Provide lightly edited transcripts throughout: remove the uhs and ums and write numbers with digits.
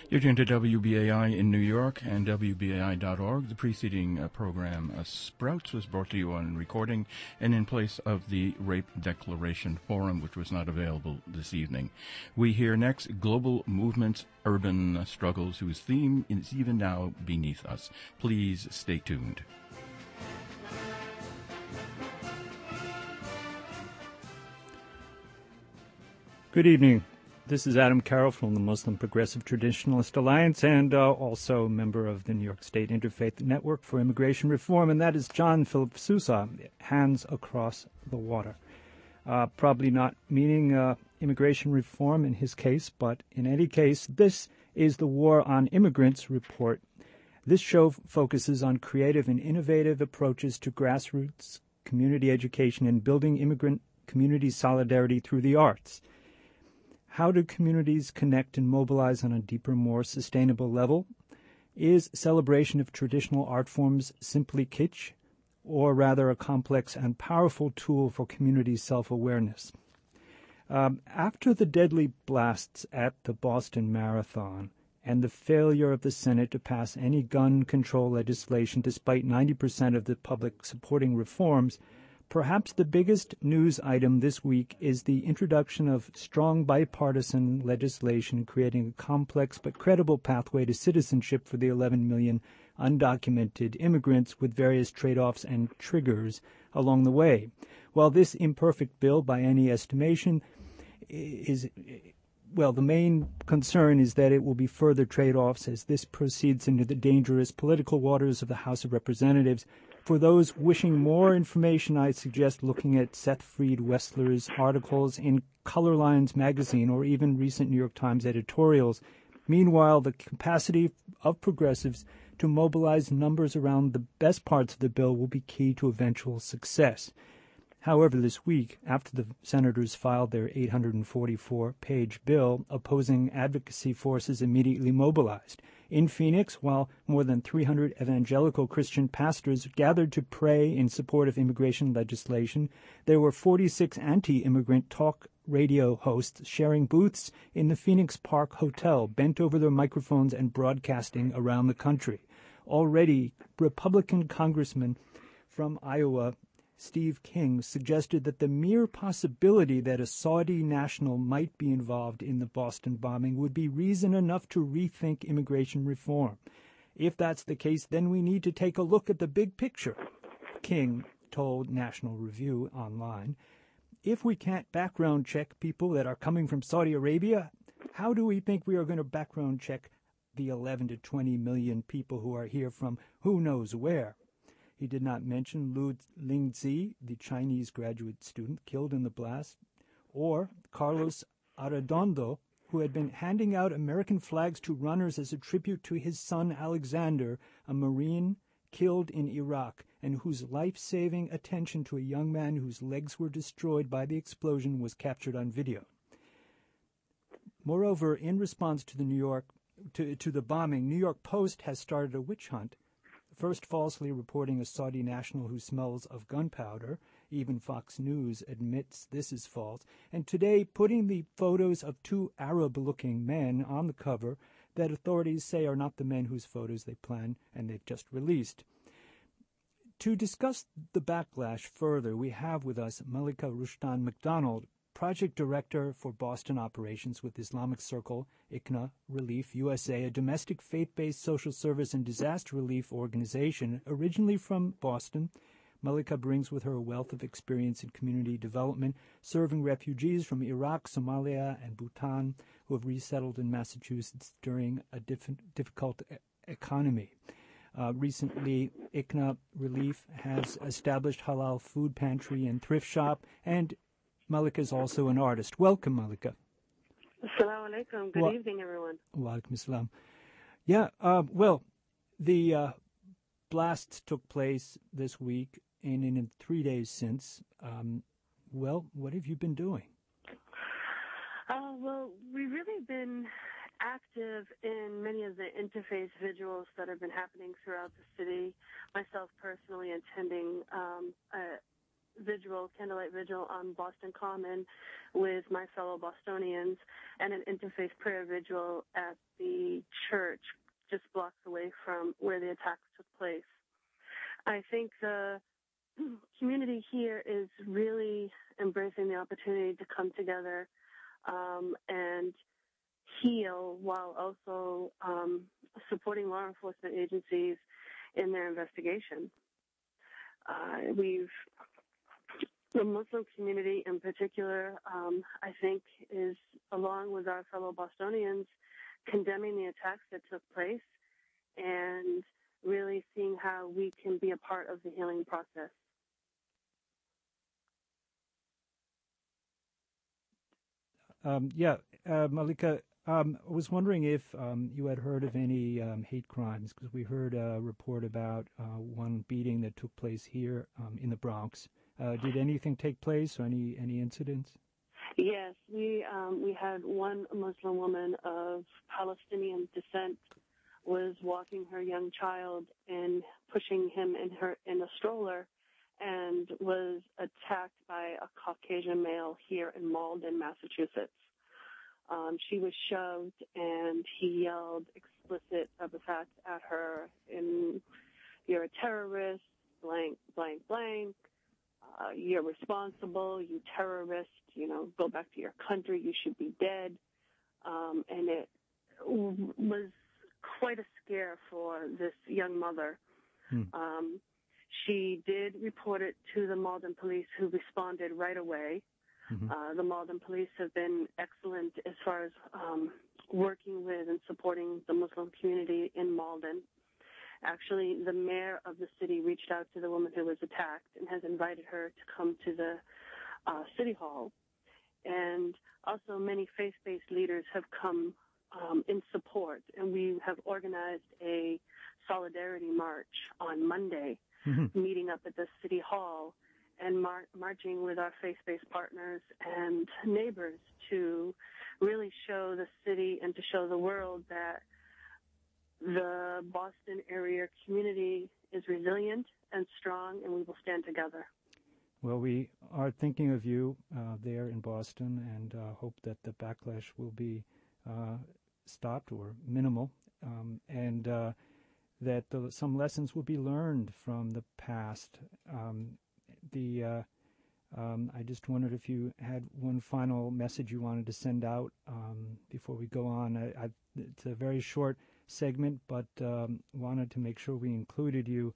You're tuned to WBAI in New York and WBAI.org. The preceding program, Sprouts, was brought to you on recording and in place of the Rape Declaration Forum, which was not available this evening. We hear next Global Movements, Urban Struggles, whose theme is even now beneath us. Please stay tuned. Good evening. This is Adam Carroll from the Muslim Progressive Traditionalist Alliance and also a member of the New York State Interfaith Network for Immigration Reform, and that is John Philip Sousa, Hands Across the Water. Probably not meaning immigration reform in his case, but in any case, this is the War on Immigrants report. This show focuses on creative and innovative approaches to grassroots community education and building immigrant community solidarity through the arts. How do communities connect and mobilize on a deeper, more sustainable level? Is celebration of traditional art forms simply kitsch, or rather a complex and powerful tool for community self-awareness? After the deadly blasts at the Boston Marathon and the failure of the Senate to pass any gun control legislation despite 90% of the public supporting reforms, perhaps the biggest news item this week is the introduction of strong bipartisan legislation creating a complex but credible pathway to citizenship for the 11 million undocumented immigrants with various trade-offs and triggers along the way. While this imperfect bill, by any estimation, the main concern is that it will be further trade-offs as this proceeds into the dangerous political waters of the House of Representatives. For those wishing more information, I suggest looking at Seth Freed Wessler's articles in Color Lines magazine or even recent New York Times editorials. Meanwhile, the capacity of progressives to mobilize numbers around the best parts of the bill will be key to eventual success. However, this week, after the senators filed their 844-page bill, opposing advocacy forces immediately mobilized. In Phoenix, while more than 300 evangelical Christian pastors gathered to pray in support of immigration legislation, there were 46 anti-immigrant talk radio hosts sharing booths in the Phoenix Park Hotel, bent over their microphones and broadcasting around the country. Already, Republican Congressman from Iowa, Steve King, suggested that the mere possibility that a Saudi national might be involved in the Boston bombing would be reason enough to rethink immigration reform. If that's the case, then we need to take a look at the big picture, King told National Review Online. If we can't background check people that are coming from Saudi Arabia, how do we think we are going to background check the 11 to 20 million people who are here from who knows where? He did not mention Lu Lingzi, the Chinese graduate student killed in the blast, or Carlos Arredondo, who had been handing out American flags to runners as a tribute to his son Alexander, a Marine killed in Iraq, and whose life-saving attention to a young man whose legs were destroyed by the explosion was captured on video. Moreover, in response to the bombing, New York Post has started a witch hunt, first falsely reporting a Saudi national who smells of gunpowder. Even Fox News admits this is false. And today, putting the photos of two Arab-looking men on the cover that authorities say are not the men whose photos they plan and they've just released. To discuss the backlash further, we have with us Malika Rushdan McDonald, Project Director for Boston Operations with Islamic Circle, ICNA Relief USA, a domestic faith-based social service and disaster relief organization originally from Boston. Malika brings with her a wealth of experience in community development, serving refugees from Iraq, Somalia, and Bhutan who have resettled in Massachusetts during a difficult economy. Recently, ICNA Relief has established halal food pantry and thrift shop, and Malika is also an artist. Welcome, Malika. Assalamu alaikum. Good evening, everyone. Wa alaikum assalam. Yeah, the blasts took place this week and in 3 days since. What have you been doing? We've really been active in many of the interfaith vigils that have been happening throughout the city. Myself personally attending vigil, candlelight vigil on Boston Common with my fellow Bostonians, and an interfaith prayer vigil at the church just blocks away from where the attacks took place. I think the community here is really embracing the opportunity to come together and heal while also supporting law enforcement agencies in their investigation. The Muslim community in particular, I think, is, along with our fellow Bostonians, condemning the attacks that took place and really seeing how we can be a part of the healing process. Malika, I was wondering if you had heard of any hate crimes, because we heard a report about one beating that took place here in the Bronx. Did anything take place or any incidents? Yes, we had one Muslim woman of Palestinian descent was walking her young child and pushing him in a stroller, and was attacked by a Caucasian male here in Malden, Massachusetts. She was shoved, and he yelled explicit epithets at her in, "You're a terrorist, blank, blank, blank. You're responsible, you terrorist, go back to your country, you should be dead." And it was quite a scare for this young mother. She did report it to the Malden police, who responded right away. The Malden police have been excellent as far as working with and supporting the Muslim community in Malden. Actually, the mayor of the city reached out to the woman who was attacked and has invited her to come to the city hall. And also many faith-based leaders have come in support, and we have organized a solidarity march on Monday, meeting up at the city hall and marching with our faith-based partners and neighbors to really show the city and to show the world that the Boston area community is resilient and strong, and we will stand together. Well, we are thinking of you there in Boston, and hope that the backlash will be stopped or minimal, and that some lessons will be learned from the past. I just wondered if you had one final message you wanted to send out before we go on. It's a very short segment, but wanted to make sure we included you.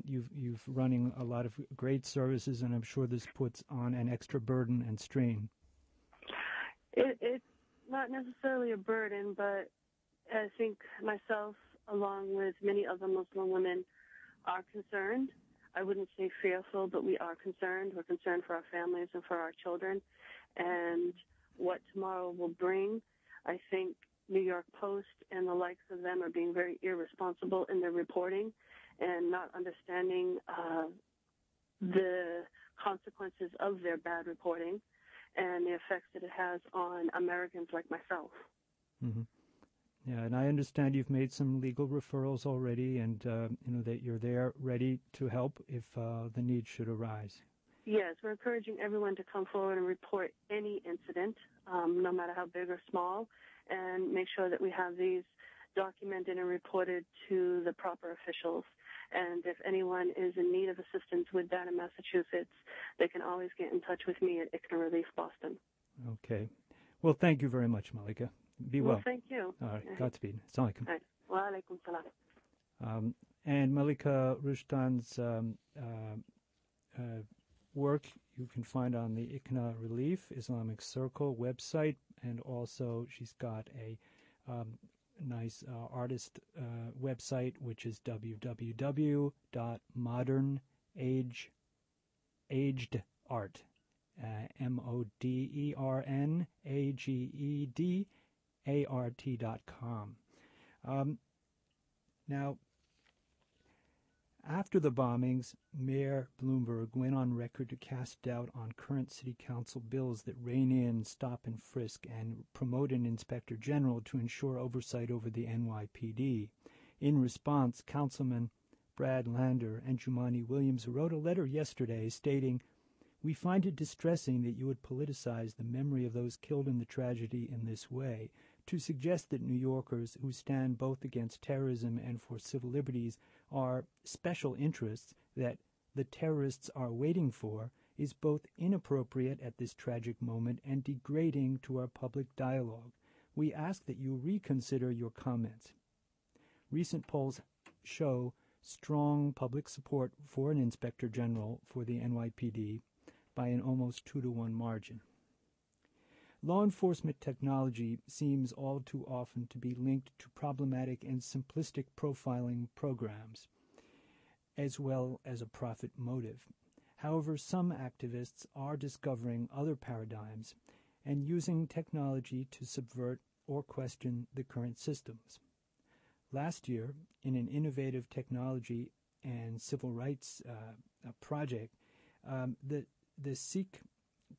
You've running a lot of great services, and I'm sure this puts on an extra burden and strain. It's not necessarily a burden, but I think myself, along with many other Muslim women, are concerned. I wouldn't say fearful, but we are concerned. We're concerned for our families and for our children and what tomorrow will bring. I think New York Post and the likes of them are being very irresponsible in their reporting and not understanding the consequences of their bad reporting and the effects that it has on Americans like myself. Yeah, and I understand you've made some legal referrals already, and that you're there ready to help if the need should arise. Yes, we're encouraging everyone to come forward and report any incident, no matter how big or small, and make sure that we have these documented and reported to the proper officials. And if anyone is in need of assistance with that in Massachusetts, they can always get in touch with me at ICNA Relief Boston. Okay. Well, thank you very much, Malika. Be well. Thank you. All right. Godspeed. Assalamu alaikum. Wa alaikum salam. And Malika Rushdan's work you can find on the ICNA Relief Islamic Circle website, and also she's got a nice artist website, which is modernagedart, MODERNAGEDART.com. Now, after the bombings, Mayor Bloomberg went on record to cast doubt on current city council bills that rein in stop and frisk and promote an inspector general to ensure oversight over the NYPD. In response, Councilman Brad Lander and Jumaane Williams wrote a letter yesterday stating, We find it distressing that you would politicize the memory of those killed in the tragedy in this way, to suggest that New Yorkers who stand both against terrorism and for civil liberties are special interests that the terrorists are waiting for is both inappropriate at this tragic moment and degrading to our public dialogue. We ask that you reconsider your comments. Recent polls show strong public support for an Inspector General for the NYPD by an almost 2-to-1 margin. Law enforcement technology seems all too often to be linked to problematic and simplistic profiling programs, as well as a profit motive. However, some activists are discovering other paradigms and using technology to subvert or question the current systems. Last year, in an innovative technology and civil rights project, the Sikh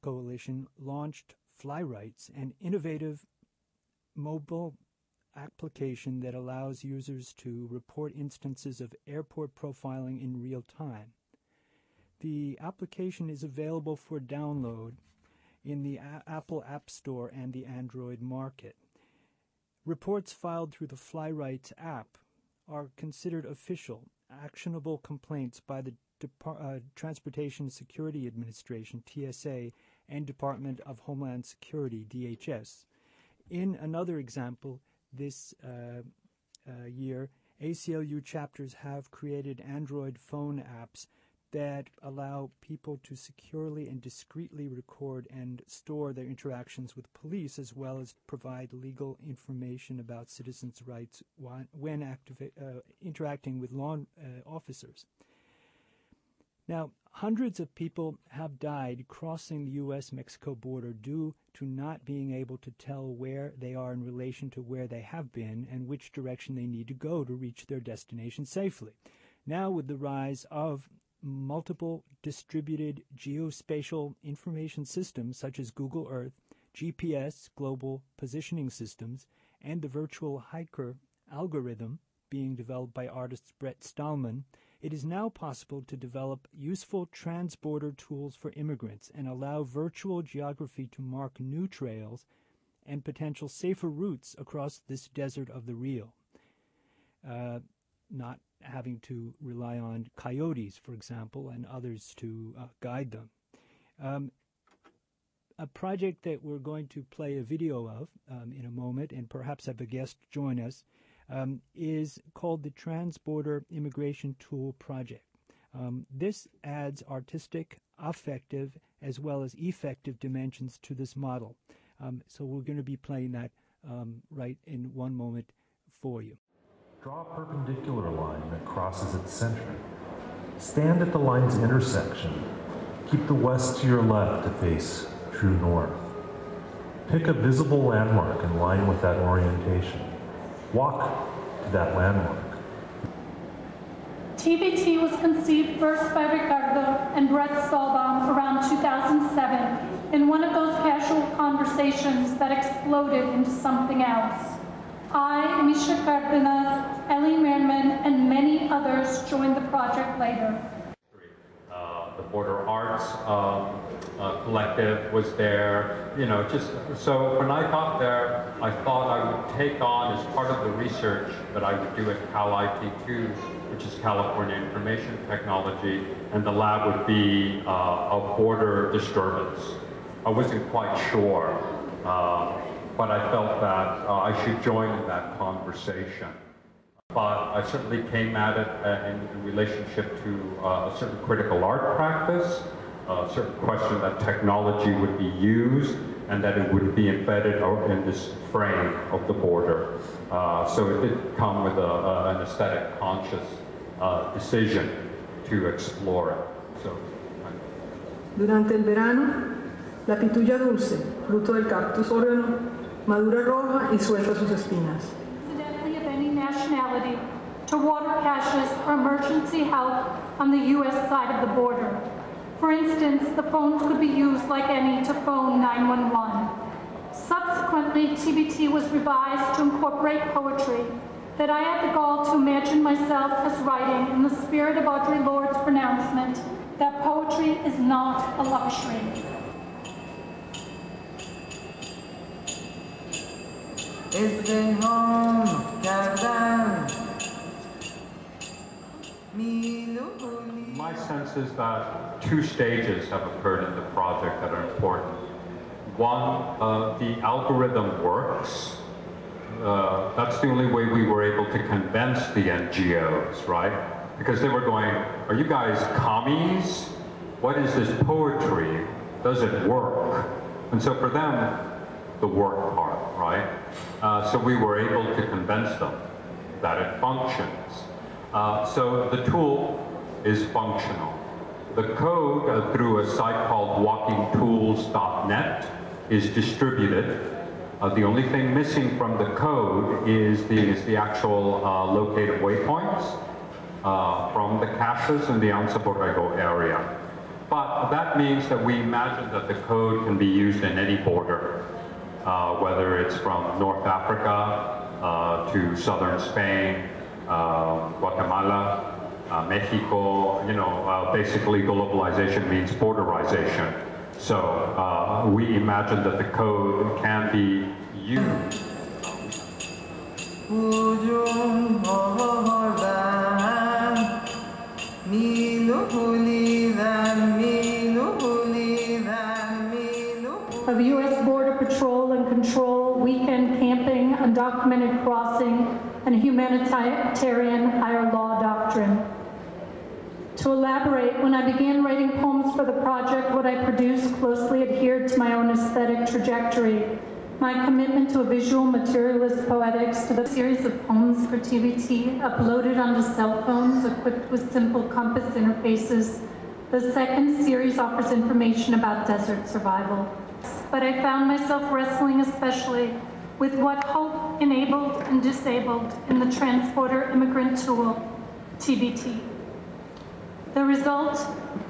Coalition launched FlyRights, an innovative mobile application that allows users to report instances of airport profiling in real time. The application is available for download in the Apple App Store and the Android market. Reports filed through the FlyRights app are considered official, actionable complaints by the Transportation Security Administration, TSA, and Department of Homeland Security, DHS. In another example, this year, ACLU chapters have created Android phone apps that allow people to securely and discreetly record and store their interactions with police, as well as provide legal information about citizens' rights when interacting with law officers. Now, hundreds of people have died crossing the U.S.-Mexico border due to not being able to tell where they are in relation to where they have been and which direction they need to go to reach their destination safely. Now, with the rise of multiple distributed geospatial information systems such as Google Earth, GPS, global positioning systems, and the virtual hiker algorithm being developed by artist Brett Stallman, it is now possible to develop useful transborder tools for immigrants and allow virtual geography to mark new trails and potential safer routes across this desert of the real, not having to rely on coyotes, for example, and others to guide them. A project that we're going to play a video of in a moment, and perhaps have a guest join us, is called the Transborder Immigration Tool Project. This adds artistic, affective, as well as effective dimensions to this model. So we're going to be playing that right in one moment for you. Draw a perpendicular line that crosses its center. Stand at the line's intersection. Keep the west to your left to face true north. Pick a visible landmark in line with that orientation. Walk to that landmark. TBT was conceived first by Ricardo and Brett Stallbaum around 2007 in one of those casual conversations that exploded into something else. I, Misha Cardenas, Ellie Merman, and many others joined the project later. The Border Arts Collective was there, just so when I got there, I thought I would take on as part of the research that I would do at Cal IT2, which is California Information Technology, and the lab would be a border disturbance. I wasn't quite sure, but I felt that I should join in that conversation. But I certainly came at it in relationship to a certain critical art practice, a certain question that technology would be used and that it would be embedded in this frame of the border. So it did come with an aesthetic conscious decision to explore it. So, Durante el verano, la pituya dulce, fruto del cactus oreno, madura roja y suelta sus espinas. Incidentally, of any nationality, to water caches or emergency help on the U.S. side of the border. For instance, the phones could be used like any to phone 911. Subsequently, TBT was revised to incorporate poetry that I had the gall to imagine myself as writing in the spirit of Audre Lorde's pronouncement, that poetry is not a luxury. My sense is that two stages have occurred in the project that are important. One, the algorithm works. That's the only way we were able to convince the NGOs, right? Because they were going, are you guys commies? What is this poetry? Does it work? And so for them, the work part, right? So we were able to convince them that it functions. So the tool is functional. The code through a site called walkingtools.net is distributed. The only thing missing from the code is the actual located waypoints from the caches in the Anza Borrego area. But that means that we imagine that the code can be used in any border, whether it's from North Africa to southern Spain, Guatemala, Mexico. You know, basically globalization means borderization. So we imagine that the code can be used. Of U.S. Border Patrol and Control, weekend camping, undocumented crossing, and humanitarian higher law doctrine. To elaborate, when I began writing poems for the project, what I produced closely adhered to my own aesthetic trajectory. My commitment to a visual materialist poetics to the series of poems for TVT uploaded onto cell phones equipped with simple compass interfaces. The second series offers information about desert survival. But I found myself wrestling especially with what hope enabled and disabled in the transporter immigrant tool, TVT. The result,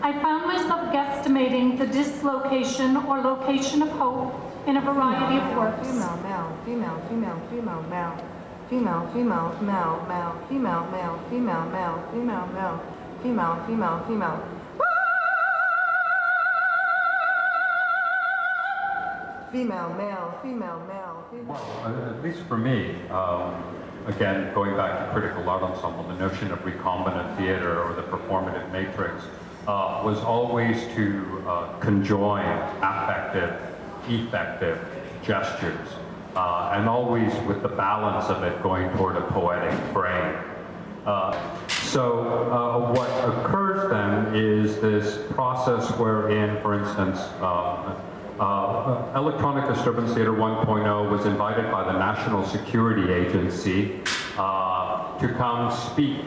I found myself guesstimating the dislocation or location of hope in a variety of works. Female, male, female, female, female, male, female, female, male, male, female, male, female, male, female, male, female, female, female. Female, male, female, male, female. Well, at least for me, again, going back to Critical Art Ensemble, the notion of recombinant theater or the performative matrix was always to conjoin affective, effective gestures, and always with the balance of it going toward a poetic frame. So what occurs then is this process wherein, for instance, Electronic Disturbance Theater 1.0 was invited by the National Security Agency to come speak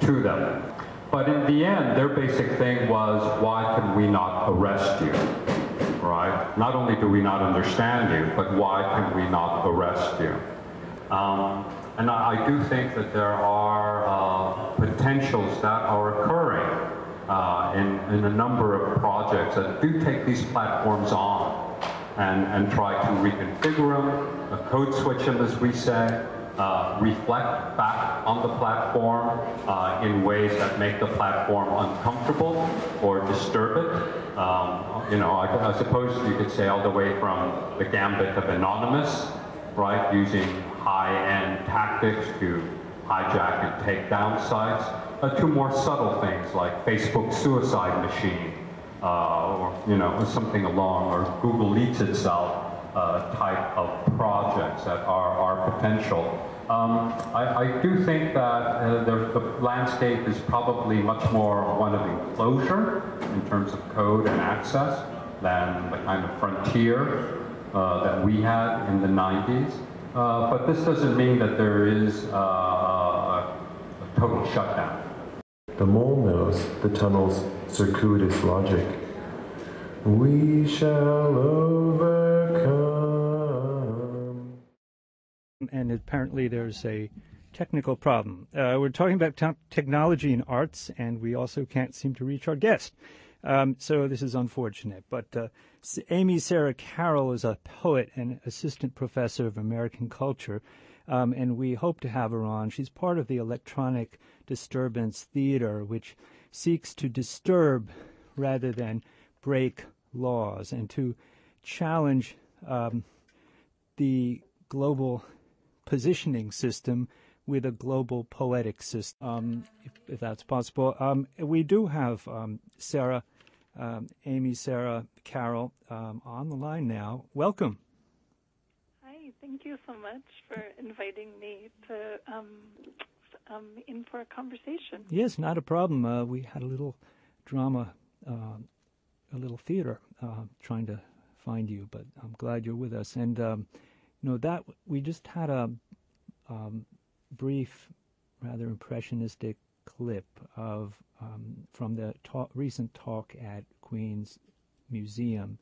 to them. But in the end, their basic thing was, why can we not arrest you, right? Not only do we not understand you, but why can we not arrest you? And I do think that there are potentials that are occurring in a number of projects that do take these platforms on and try to reconfigure them, code switch them, as we say, reflect back on the platform in ways that make the platform uncomfortable or disturb it. You know, I suppose you could say all the way from the gambit of Anonymous, right, using high-end tactics to hijack and take down sites, to more subtle things like Facebook suicide machine, or you know, something along, or Google eats itself type of projects that are potential. I do think that the landscape is probably much more one of enclosure in terms of code and access than the kind of frontier that we had in the 90s. But this doesn't mean that there is a total shutdown. The mole knows the tunnel's circuitous logic. We shall overcome. And apparently there's a technical problem. We're talking about technology and arts, and we also can't seem to reach our guest. So this is unfortunate. But Amy Sarah Carroll is a poet and assistant professor of American culture, and we hope to have her on. She's part of the Electronic Disturbance Theater, which seeks to disturb rather than break laws, and to challenge the global positioning system with a global poetic system, if that's possible. We do have Sarah, Amy, Sarah, Carol on the line now. Welcome. Hi, thank you so much for inviting me to in for a conversation. Yes, not a problem. We had a little drama, a little theater trying to find you, but I'm glad you're with us. And, that we just had a brief, rather impressionistic clip of from the recent talk at Queen's Museum,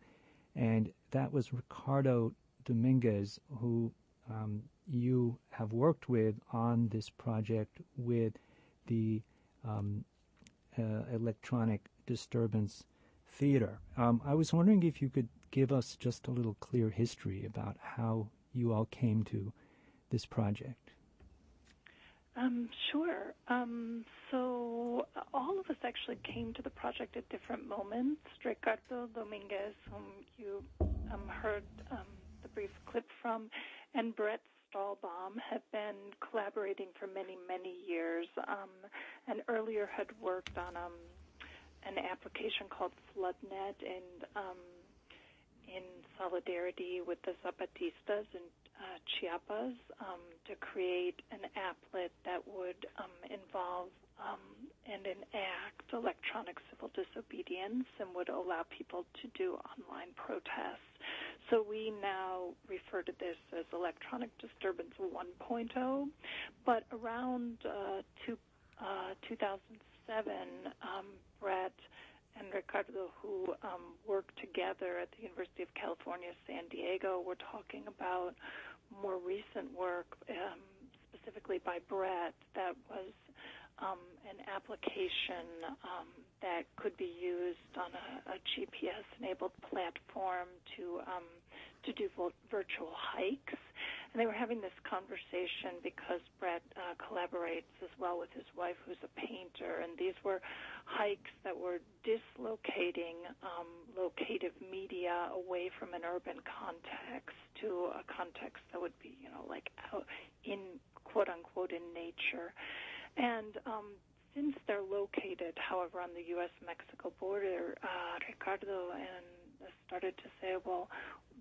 and that was Ricardo Dominguez, who you have worked with on this project with the Electronic Disturbance Theater. I was wondering if you could give us just a little clear history about how you all came to this project. Sure. So all of us actually came to the project at different moments. Ricardo Dominguez, whom you heard the brief clip from, and Brett Stahlbaum have been collaborating for many, many years, and earlier had worked on an application called FloodNet in solidarity with the Zapatistas in Chiapas to create an applet that would involve and enact electronic civil disobedience and would allow people to do online protests. So we now refer to this as Electronic Disturbance 1.0, but around 2007, Brett and Ricardo, who worked together at the University of California, San Diego, were talking about more recent work, specifically by Brett, that was an application that could be used on a GPS-enabled platform to do virtual hikes. And they were having this conversation because Brett collaborates as well with his wife, who's a painter, and these were hikes that were dislocating locative media away from an urban context to a context that would be, like out in, quote-unquote, in nature. And since they're located, however, on the U.S.-Mexico border, Ricardo started to say, well,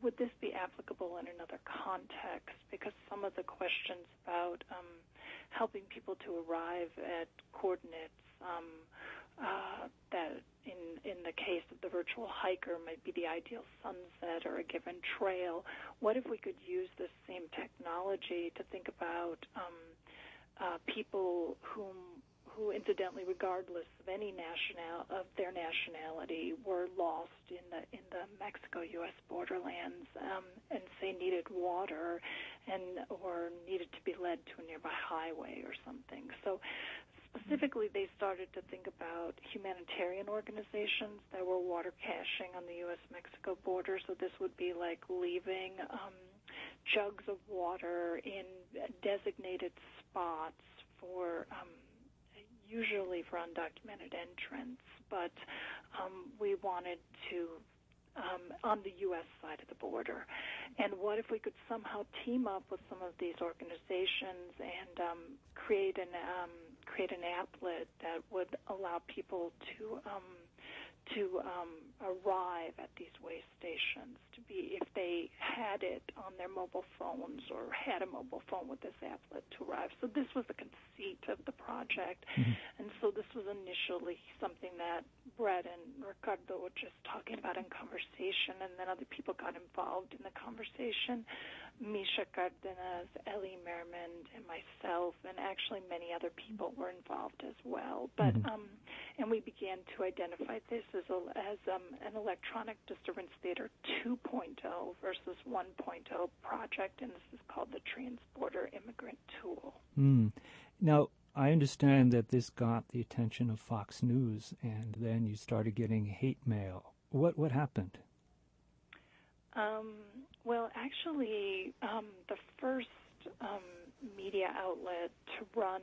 would this be applicable in another context? Because some of the questions about helping people to arrive at coordinates that in the case of the virtual hiker might be the ideal sunset or a given trail, what if we could use this same technology to think about people who incidentally, regardless of their nationality, were lost in the Mexico-U.S. borderlands and say needed water or needed to be led to a nearby highway or something. So specifically, they started to think about humanitarian organizations that were water caching on the U.S.-Mexico border. So this would be like leaving jugs of water in designated spots for usually for undocumented entrants, but we wanted to on the U.S. side of the border. And what if we could somehow team up with some of these organizations and create an applet that would allow people to arrive at these way stations, to be, if they had it on their mobile phones or had a mobile phone with this applet, to arrive. So this was the conceit of the project. Mm-hmm. And so this was initially something that Brett and Ricardo were just talking about in conversation, and then other people got involved in the conversation. Misha Cardenas, Ellie Merriman, and myself, and actually many other people were involved as well. But and we began to identify this as an electronic disturbance theater 2.0 versus 1.0 project, and this is called the Transporter Immigrant Tool. Now, I understand that this got the attention of Fox News, and then you started getting hate mail. What happened? Well, actually, the first media outlet to run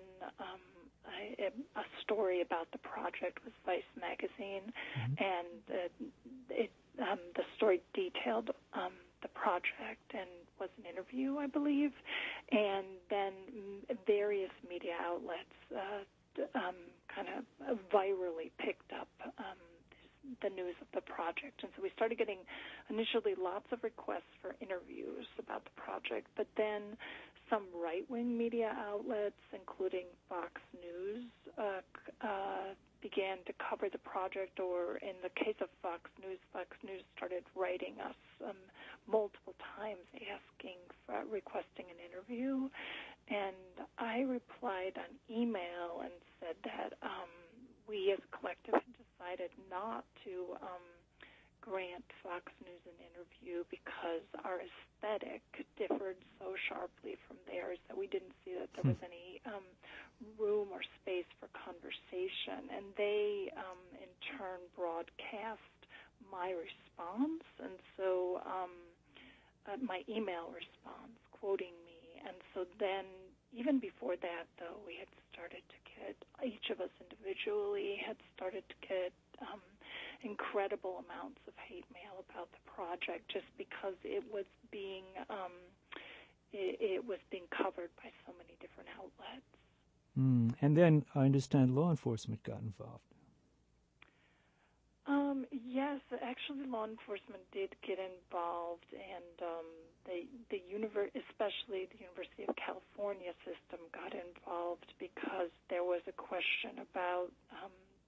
a story about the project with Vice magazine, and the story detailed the project and was an interview, I believe, and then various media outlets kind of virally picked up the news of the project. And so we started getting initially lots of requests for interviews about the project, but then some right-wing media outlets, including Fox News, began to cover the project, or in the case of Fox News started writing us multiple times requesting an interview. And I replied on email and said that we as a collective had decided not to grant Fox News an interview because our aesthetic differed so sharply from theirs that we didn't see that there was any room or space for conversation. And they, in turn, broadcast my response, and so my email response quoting me. And so then, even before that, though, we had started to get, each of us individually had started to get incredible amounts of hate mail about the project, just because it was being covered by so many different outlets. And then I understand law enforcement got involved. Yes, actually, law enforcement did get involved, and especially the University of California system got involved because there was a question about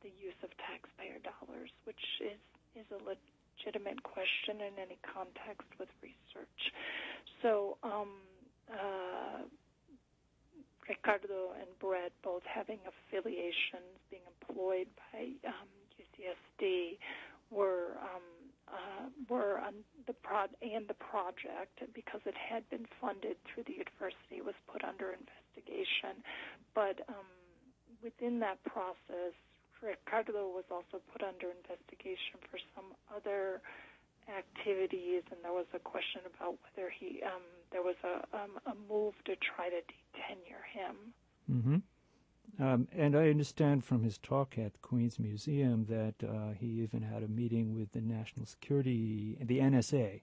the use of taxpayer dollars, which is a legitimate question in any context with research. So Ricardo and Brett, both having affiliations, being employed by UCSD, were on the project, because it had been funded through the university, was put under investigation. But within that process, Ricardo was also put under investigation for some other activities, and there was a question about whether there was a move to try to detenure him. And I understand from his talk at Queens Museum that he even had a meeting with the National Security, the NSA.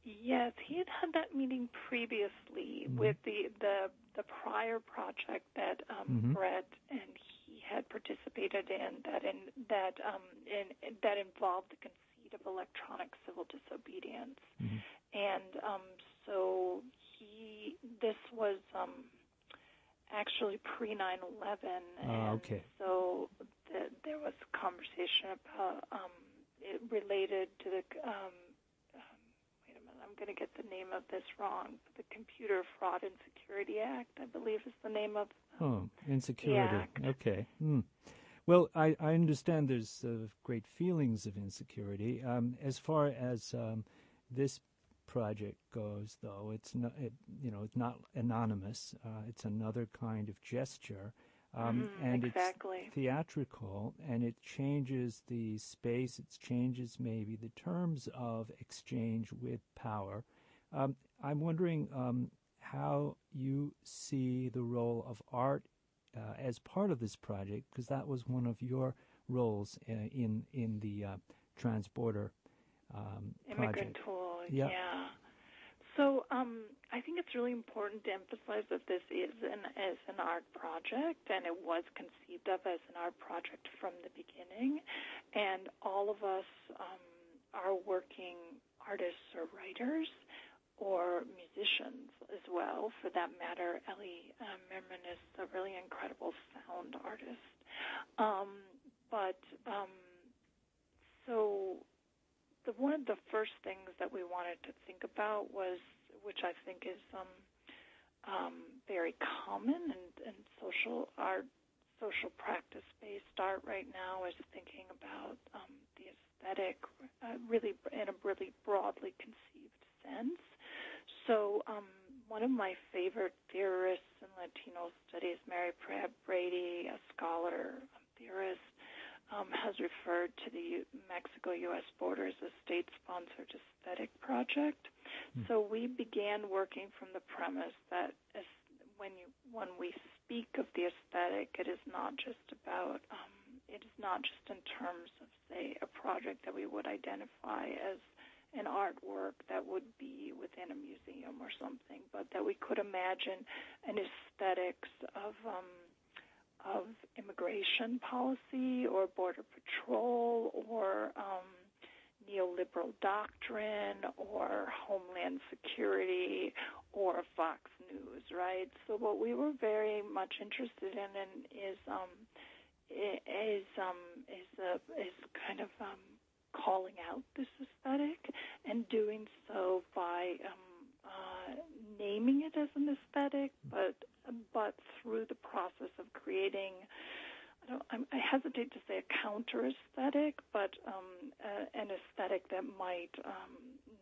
Yes, he had that meeting previously with the prior project that Brett and he had participated in, that involved the conceit of electronic civil disobedience, and so this was actually pre 9/11, and so there was a conversation about it related to the. Wait a minute, I'm going to get the name of this wrong. The Computer Fraud and Security Act, I believe, is the name of. Insecurity. The act. Okay. Well, I understand there's great feelings of insecurity. As far as this project goes, though, it's not, it's not anonymous. It's another kind of gesture, and exactly. It's theatrical, and it changes the space. It changes maybe the terms of exchange with power. I'm wondering how you see the role of art as part of this project, because that was one of your roles in the Transborder Immigrant project. Tool, yeah. So I think it's really important to emphasize that this is an art project, and it was conceived of as an art project from the beginning. And all of us are working artists or writers or musicians as well, for that matter. Ellie Merman is a really incredible sound artist. So one of the first things that we wanted to think about was, which I think is very common in social art, social practice-based art right now, is thinking about the aesthetic really in a really broadly conceived sense. So one of my favorite theorists in Latino studies, Mary Pratt Brady, a scholar, theorist, has referred to the Mexico-U.S. border as a state-sponsored aesthetic project. So we began working from the premise that when we speak of the aesthetic, it is not just about, it is not just in terms of, say, a project that we would identify as an artwork that would be within a museum or something, but that we could imagine an aesthetics of immigration policy or border patrol or neoliberal doctrine or homeland security or Fox News, right? So what we were very much interested in is kind of calling out this aesthetic and doing so by naming it as an aesthetic, but through the process of creating, I hesitate to say a counter aesthetic, but an aesthetic that might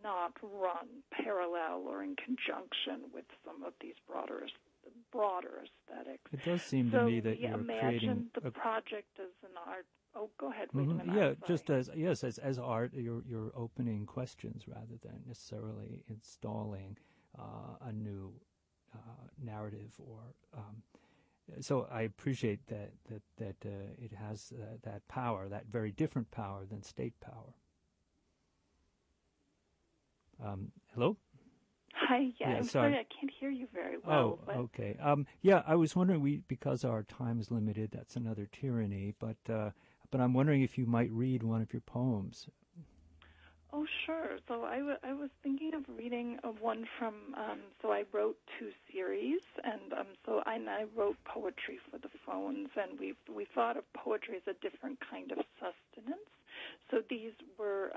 not run parallel or in conjunction with some of these broader aesthetics. It does seem to me that you're creating. Imagine the project as an art. Oh, go ahead. Wait a minute. Yeah, just as art, you're opening questions rather than necessarily installing a new narrative or. So I appreciate that it has that power, that very different power than state power. Hello? Hi, I'm sorry, I can't hear you very well. Oh, okay. I was wondering, because our time is limited, that's another tyranny, but I'm wondering if you might read one of your poems. Oh, sure. So I was thinking of reading one from, so I wrote 2 series, and I wrote poetry for the phones, and we thought of poetry as a different kind of sustenance. So these were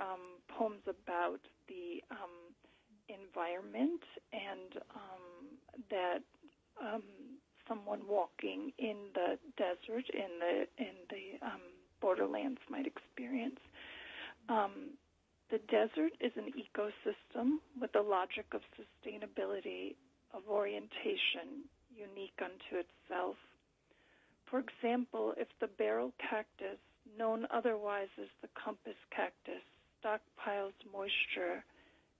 poems about the environment and that someone walking in the desert in the borderlands might experience. The desert is an ecosystem with a logic of sustainability, of orientation, unique unto itself. For example, if the barrel cactus, known otherwise as the compass cactus, stockpiles moisture,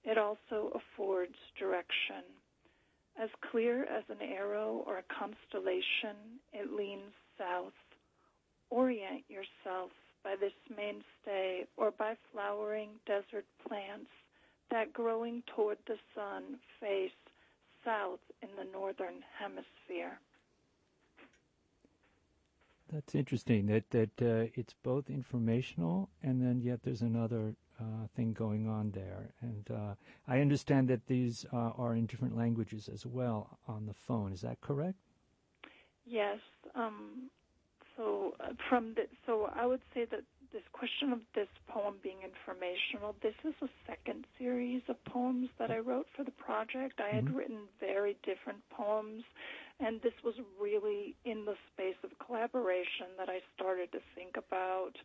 it also affords direction. As clear as an arrow or a constellation, it leans south. Orient yourself by this mainstay or by flowering desert plants that growing toward the sun face south in the northern hemisphere. That's interesting that it's both informational and then yet there's another thing going on there. And I understand that these are in different languages as well on the phone. Is that correct? Yes. So I would say that this question of this poem being informational, this is a second series of poems that I wrote for the project. I had written very different poems, and this was really in the space of collaboration that I started to think about,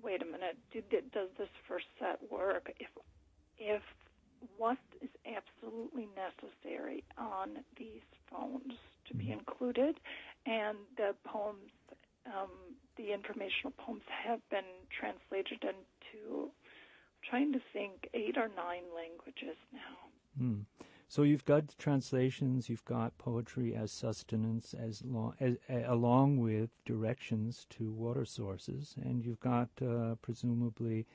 wait a minute, does this first set work? If what is absolutely necessary on these phones to be included, and the poems, the informational poems have been translated into, trying to think, 8 or 9 languages now. So you've got translations, you've got poetry as sustenance, along with directions to water sources, and you've got presumably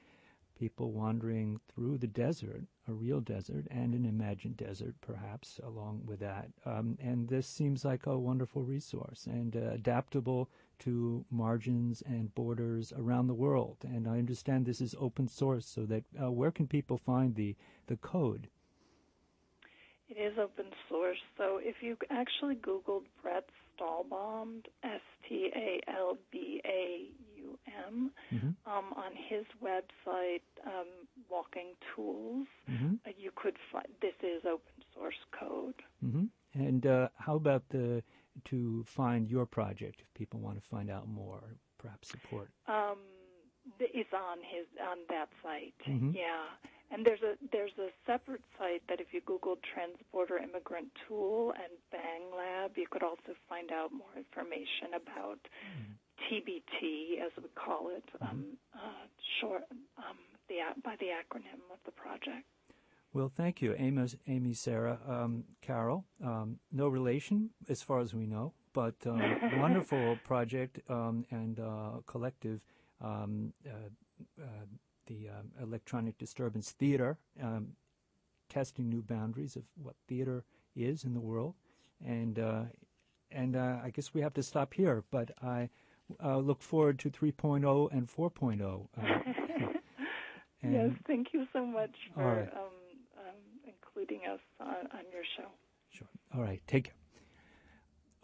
people wandering through the desert, a real desert, and an imagined desert, perhaps, along with that. And this seems like a wonderful resource and adaptable to margins and borders around the world. And I understand this is open source, so that where can people find the code? It is open source. So if you actually Googled Brett Stahlbaum, Stalbaum, on his website, Walking Tools, you could find, this is open source code. And how about to find your project if people want to find out more, perhaps support? It's on that site. Yeah. And there's a separate site that if you Google Transborder Immigrant Tool and Bang Lab, you could also find out more information about TBT, as we call it, by the acronym of the project. Well, thank you, Amy Sarah Carroll. No relation, as far as we know, but wonderful project and collective, the Electronic Disturbance Theater, testing new boundaries of what theater is in the world. And I guess we have to stop here, but I look forward to 3.0 and 4.0. Yes, thank you so much for right. Including us on your show. Sure. All right, take care.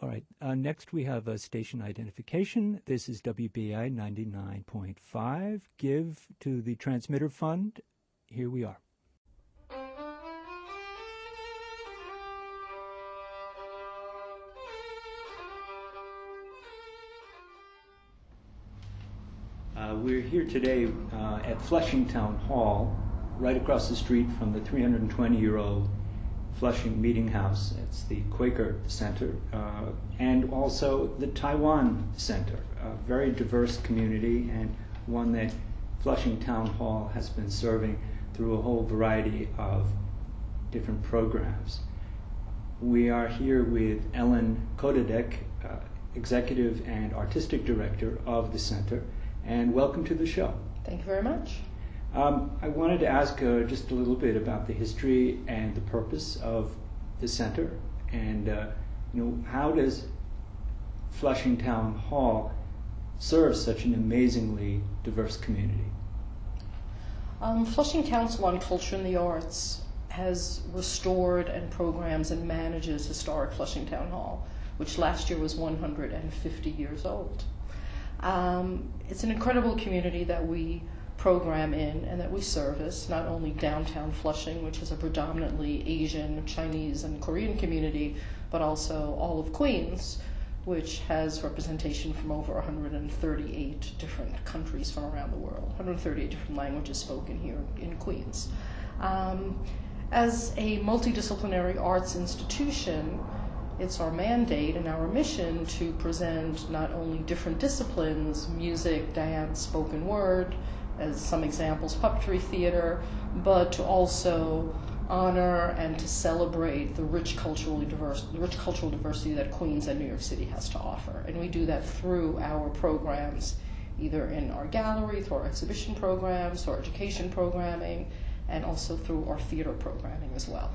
All right, next we have a station identification. This is WBAI 99.5. Give to the Transmitter Fund. Here we are. We're here today at Flushing Town Hall, right across the street from the 320-year-old Flushing Meeting House. It's the Quaker Center, and also the Taiwan Center, a very diverse community and one that Flushing Town Hall has been serving through a whole variety of different programs. We are here with Ellen Kodadek, Executive and Artistic Director of the Center, and welcome to the show. Thank you very much. I wanted to ask just a little bit about the history and the purpose of the center, and how does Flushing Town Hall serve such an amazingly diverse community? Flushing Council on Culture and the Arts has restored and programs and manages historic Flushing Town Hall, which last year was 150 years old. It's an incredible community that we program in and that we service, not only downtown Flushing, which is a predominantly Asian, Chinese, and Korean community, but also all of Queens, which has representation from over 138 different countries from around the world, 138 different languages spoken here in Queens. As a multidisciplinary arts institution, it's our mandate and our mission to present not only different disciplines, music, dance, spoken word, as some examples, puppetry, theater, but to also honor and to celebrate the rich cultural diversity that Queens and New York City has to offer. And we do that through our programs, either in our gallery, through our exhibition programs, through our education programming, and also through our theater programming as well.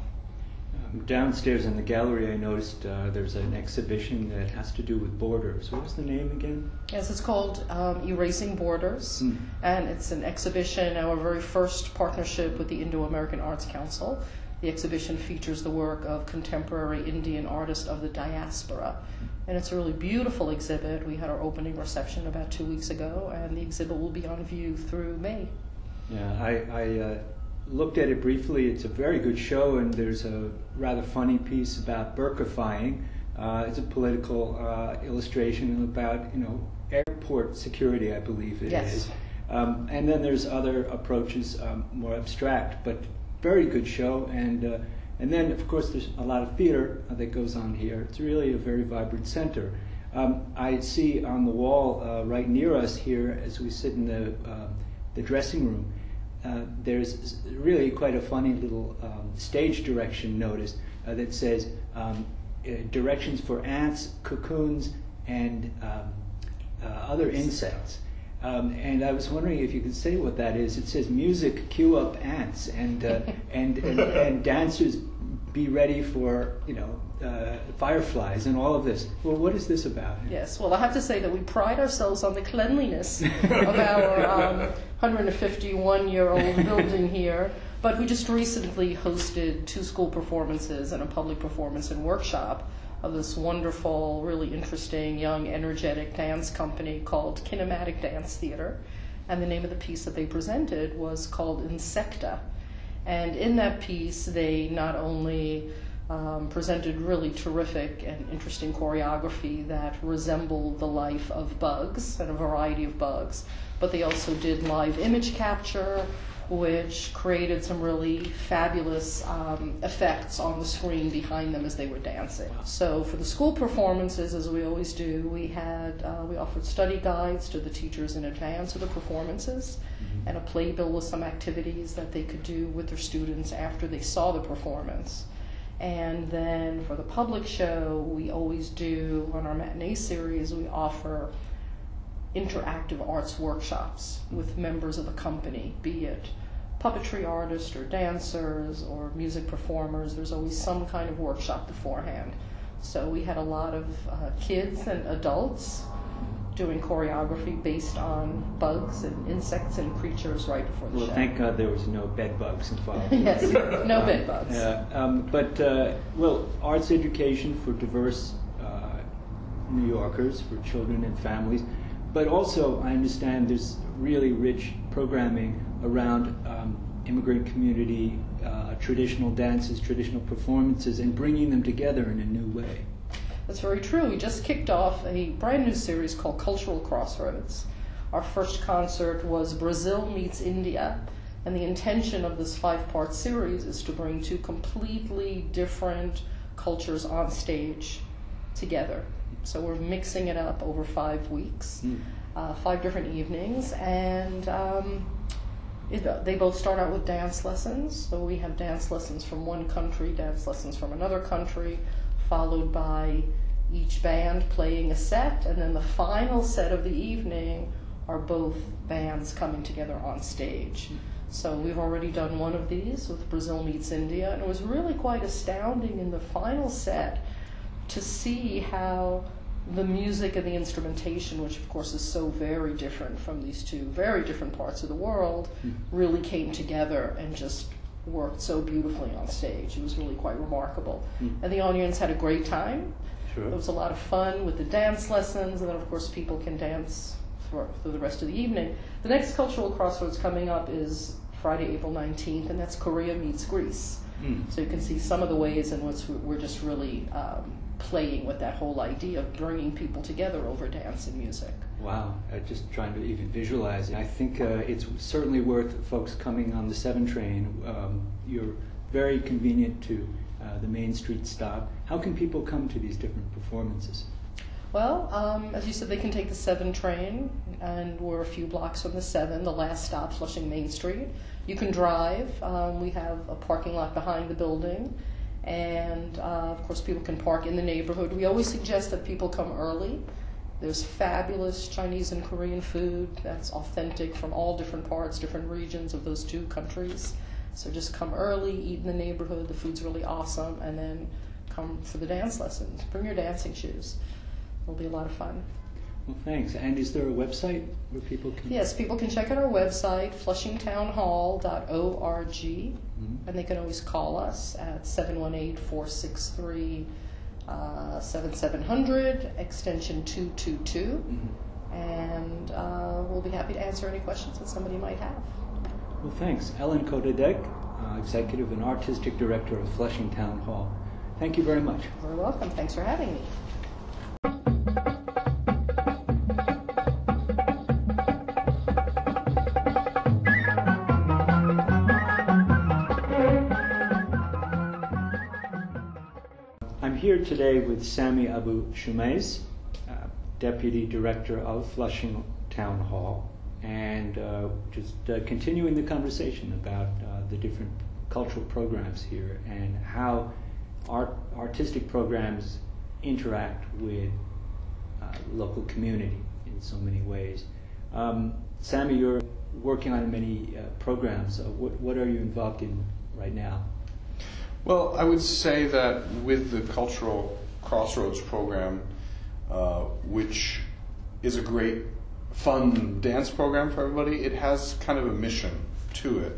Downstairs in the gallery, I noticed there's an exhibition that has to do with borders. What was the name again? Yes, it's called Erasing Borders, and it's an exhibition, our very first partnership with the Indo-American Arts Council. The exhibition features the work of contemporary Indian artists of the diaspora, and it's a really beautiful exhibit. We had our opening reception about 2 weeks ago, and the exhibit will be on view through May. Yeah, I looked at it briefly. It's a very good show, and there's a rather funny piece about burqafying. It's a political illustration about, airport security, I believe it is. And then there's other approaches, more abstract, but very good show. And then, of course, there's a lot of theater that goes on here. It's really a very vibrant center. I see on the wall right near us here, as we sit in the dressing room, there's really quite a funny little stage direction notice that says directions for ants, cocoons, and other insects. And I was wondering if you could say what that is. It says music, cue up ants, and dancers be ready for fireflies and all of this. Well, what is this about? Yes, well, I have to say that we pride ourselves on the cleanliness of our 151-year-old building here, but we just recently hosted 2 school performances and a public performance and workshop of this wonderful, really interesting, young, energetic dance company called Kinematic Dance Theater, and the name of the piece that they presented was called Insecta. And in that piece, they not only presented really terrific and interesting choreography that resembled the life of bugs and a variety of bugs, but they also did live image capture, which created some really fabulous effects on the screen behind them as they were dancing. So for the school performances, as we always do, we offered study guides to the teachers in advance of the performances, and a playbill with some activities that they could do with their students after they saw the performance. And then for the public show, we always do, on our matinee series, we offer interactive arts workshops with members of the company, be it puppetry artists or dancers or music performers. There's always some kind of workshop beforehand. So we had a lot of kids and adults doing choreography based on bugs and insects and creatures right before the show. Well, thank God there was no bed bugs involved. Yes, no bed bugs. Well, arts education for diverse New Yorkers, for children and families, but also I understand there's really rich programming around immigrant community, traditional dances, traditional performances, and bringing them together in a new way. That's very true. We just kicked off a brand new series called Cultural Crossroads. Our first concert was Brazil Meets India, and the intention of this 5-part series is to bring 2 completely different cultures on stage together. So we're mixing it up over 5 weeks, 5 different evenings, and they both start out with dance lessons. So we have dance lessons from one country, dance lessons from another country, followed by each band playing a set, and then the final set of the evening are both bands coming together on stage. So we've already done one of these with Brazil Meets India, and it was really quite astounding in the final set to see how the music and the instrumentation, which of course is so very different from these 2 very different parts of the world, really came together and just worked so beautifully on stage. It was really quite remarkable. And the audience had a great time. Sure. It was a lot of fun with the dance lessons, and then of course people can dance through the rest of the evening. The next Cultural Crossroads coming up is Friday, April 19th, and that's Korea Meets Greece. So you can see some of the ways in which we're just really playing with that whole idea of bringing people together over dance and music. Wow, just trying to even visualize it. I think it's certainly worth folks coming on the 7 train. You're very convenient to the Main Street stop. How can people come to these different performances? Well, as you said, they can take the 7 train, and we're a few blocks from the 7, the last stop, Flushing Main Street. You can drive. We have a parking lot behind the building. And of course, people can park in the neighborhood. We always suggest that people come early. There's fabulous Chinese and Korean food that's authentic from all different parts, different regions of those 2 countries. So just come early, eat in the neighborhood. The food's really awesome, and then come for the dance lessons. Bring your dancing shoes. It'll be a lot of fun. Well, thanks. And is there a website where people can... Yes, people can check out our website, flushingtownhall.org, and they can always call us at 718-463-7700, extension 222, and we'll be happy to answer any questions that somebody might have. Well, thanks. Ellen Kodadek, Executive and Artistic Director of Flushing Town Hall. Thank you very much. You're welcome. Thanks for having me. I'm here today with Sami Abu Shumais, Deputy Director of Flushing Town Hall, and just continuing the conversation about the different cultural programs here and how artistic programs interact with local community in so many ways. Sami, you're working on many programs. What are you involved in right now? Well, I would say that with the Cultural Crossroads program, which is a great fun dance program for everybody, it has kind of a mission to it,